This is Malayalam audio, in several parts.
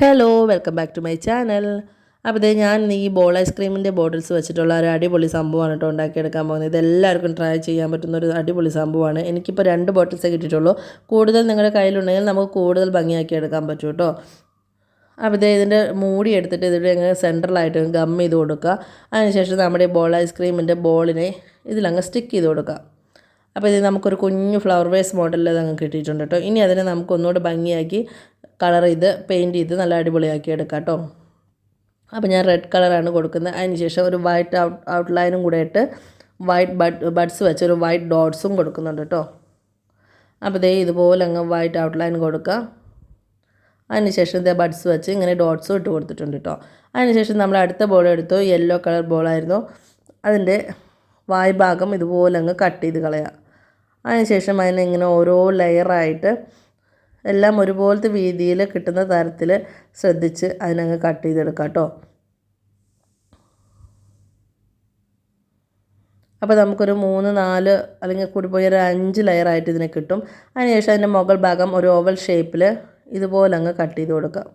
Hello welcome back to my channel. അപ്പോൾ ഇതേ ഞാൻ ഈ ബോൾ ഐസ്ക്രീമിൻ്റെ ബോട്ടിൽസ് വെച്ചിട്ടുള്ള ഒരു അടിപൊളി സംഭവമാണ് കേട്ടോ ഉണ്ടാക്കിയെടുക്കാൻ പോകുന്നത്. ഇതെല്ലാവർക്കും ട്രൈ ചെയ്യാൻ പറ്റുന്ന ഒരു അടിപൊളി സംഭവമാണ്. എനിക്കിപ്പോൾ 2 ബോട്ടിൽസേ കിട്ടിയിട്ടുള്ളൂ. കൂടുതൽ നിങ്ങളുടെ കയ്യിലുണ്ടെങ്കിൽ നമുക്ക് കൂടുതൽ ഭംഗിയാക്കി എടുക്കാൻ പറ്റും കേട്ടോ. അപ്പോൾ ഇതേ ഇതിൻ്റെ മൂടി എടുത്തിട്ട് ഇതിൻ്റെ ഇങ്ങനെ സെൻട്രലായിട്ട് ഗം ചെയ്ത് കൊടുക്കുക. അതിനുശേഷം നമ്മുടെ ബോൾ ഐസ്ക്രീമിൻ്റെ ബോളിനെ ഇതിലങ്ങ് സ്റ്റിക്ക് ചെയ്ത് കൊടുക്കുക. അപ്പോൾ ഇത് നമുക്കൊരു കുഞ്ഞു ഫ്ലവർ വേസ് മോഡലിൽ അതങ്ങ് കിട്ടിയിട്ടുണ്ട് കേട്ടോ. ഇനി അതിനെ നമുക്ക് ഒന്നുകൂടെ ഭംഗിയാക്കി കളർ ചെയ്ത് പെയിൻറ്റ് ചെയ്ത് നല്ല അടിപൊളിയാക്കി എടുക്കാം കേട്ടോ. അപ്പോൾ ഞാൻ റെഡ് കളറാണ് കൊടുക്കുന്നത്. അതിന് ശേഷം ഒരു വൈറ്റ് ഔട്ട്ലൈനും കൂടെ ഇട്ട് വൈറ്റ് ബഡ്സ് വെച്ച് ഒരു വൈറ്റ് ഡോട്ട്സും കൊടുക്കുന്നുണ്ട് കേട്ടോ. അപ്പോൾ ദേ ഇതുപോലെ അങ്ങ് വൈറ്റ് ഔട്ട്ലൈൻ കൊടുക്കുക. അതിന് ശേഷം ഇതേ ബഡ്സ് വെച്ച് ഇങ്ങനെ ഡോട്ട്സും ഇട്ട് കൊടുത്തിട്ടുണ്ട് കേട്ടോ. അതിന് ശേഷം നമ്മൾ അടുത്ത ബോൾ എടുത്തു. യെല്ലോ കളർ ബോളായിരുന്നു. അതിൻ്റെ വായ് ഭാഗം ഇതുപോലെ അങ്ങ് കട്ട് ചെയ്ത് കളയുക. അതിന് ശേഷം അതിനെ ഇങ്ങനെ ഓരോ ലെയറായിട്ട് എല്ലാം ഒരുപോലത്തെ വീതിയിൽ കിട്ടുന്ന തരത്തിൽ ശ്രദ്ധിച്ച് അതിനങ്ങ് കട്ട് ചെയ്തെടുക്കാം കേട്ടോ. അപ്പോൾ നമുക്കൊരു 3-4 അല്ലെങ്കിൽ കൂടി പോയി ഒരു 5 ലെയറായിട്ട് ഇതിനെ കിട്ടും. അതിനുശേഷം അതിൻ്റെ മുകൾ ഭാഗം ഒരു ഓവൽ ഷേപ്പിൽ ഇതുപോലെ അങ്ങ് കട്ട് ചെയ്ത് കൊടുക്കാം.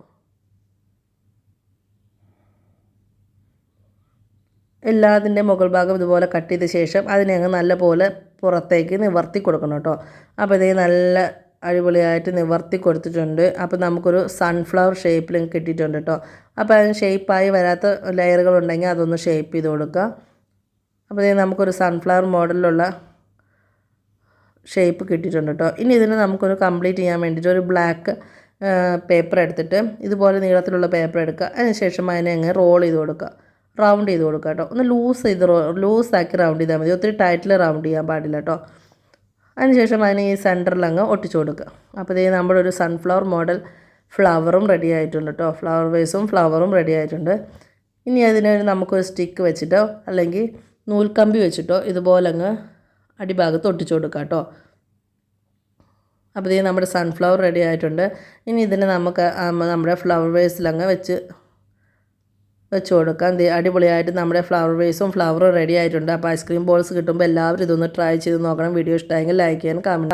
എല്ലാത്തിൻ്റെ മുകൾ ഭാഗം ഇതുപോലെ കട്ട് ചെയ്ത ശേഷം അതിനെ അങ്ങ് നല്ലപോലെ പുറത്തേക്ക് നിവർത്തി കൊടുക്കണം കേട്ടോ. അപ്പോൾ ഇതേ നല്ല അടിപൊളിയായിട്ട് നിവർത്തി കൊടുത്തിട്ടുണ്ട്. അപ്പോൾ നമുക്കൊരു സൺഫ്ലവർ ഷേപ്പിൽ കിട്ടിയിട്ടുണ്ട് കേട്ടോ. അപ്പോൾ അതിന് ഷേപ്പായി വരാത്ത ലെയറുകളുണ്ടെങ്കിൽ അതൊന്ന് ഷേപ്പ് ചെയ്ത് കൊടുക്കുക. അപ്പോൾ ഇതേ നമുക്കൊരു സൺഫ്ലവർ മോഡലിലുള്ള ഷേപ്പ് കിട്ടിയിട്ടുണ്ട് കേട്ടോ. ഇനി ഇതിന് നമുക്കൊരു കംപ്ലീറ്റ് ചെയ്യാൻ വേണ്ടിയിട്ട് ഒരു ബ്ലാക്ക് പേപ്പർ എടുത്തിട്ട് ഇതുപോലെ നീളത്തിലുള്ള പേപ്പർ എടുക്കുക. അതിന് ശേഷം അതിനെ അങ്ങ് റോൾ ചെയ്ത് കൊടുക്കുക, റൗണ്ട് ചെയ്ത് കൊടുക്കുക കേട്ടോ. ഒന്ന് ലൂസാക്കി റൗണ്ട് ചെയ്താൽ മതി, ഒത്തിരി ടൈറ്റിൽ റൗണ്ട് ചെയ്യാൻ പാടില്ല കേട്ടോ. അതിനുശേഷം അതിന് ഈ സെൻറ്ററിൽ അങ്ങ് ഒട്ടിച്ചു കൊടുക്കുക. അപ്പോൾ ഇതേ നമ്മുടെ ഒരു സൺഫ്ലവർ മോഡൽ ഫ്ലവറും റെഡി ആയിട്ടുണ്ട് കേട്ടോ. ഫ്ലവർ വേസും ഫ്ലവറും റെഡി ആയിട്ടുണ്ട്. ഇനി അതിന് നമുക്കൊരു സ്റ്റിക്ക് വെച്ചിട്ടോ അല്ലെങ്കിൽ നൂൽക്കമ്പി വെച്ചിട്ടോ ഇതുപോലെ അങ്ങ് അടിഭാഗത്ത് ഒട്ടിച്ചു കൊടുക്കുക കേട്ടോ. അപ്പോൾ ഇതേ നമ്മുടെ സൺഫ്ലവർ റെഡി ആയിട്ടുണ്ട്. ഇനി ഇതിനെ നമുക്ക് നമ്മുടെ ഫ്ലവർ വേസിലങ്ങ് വെച്ച് കൊടുക്കാം. അടിപൊളിയായിട്ട് നമ്മുടെ ഫ്ലവർ വേസും ഫ്ലവറും റെഡി ആയിട്ടുണ്ട്. അപ്പോൾ ഐസ്ക്രീം ബോൾസ് കിട്ടുമ്പോൾ എല്ലാവരും ഇതൊന്ന് ട്രൈ ചെയ്ത് നോക്കണം. വീഡിയോ ഇഷ്ടമായെങ്കിൽ ലൈക്ക് ചെയ്യാൻ കമൻറ്റ്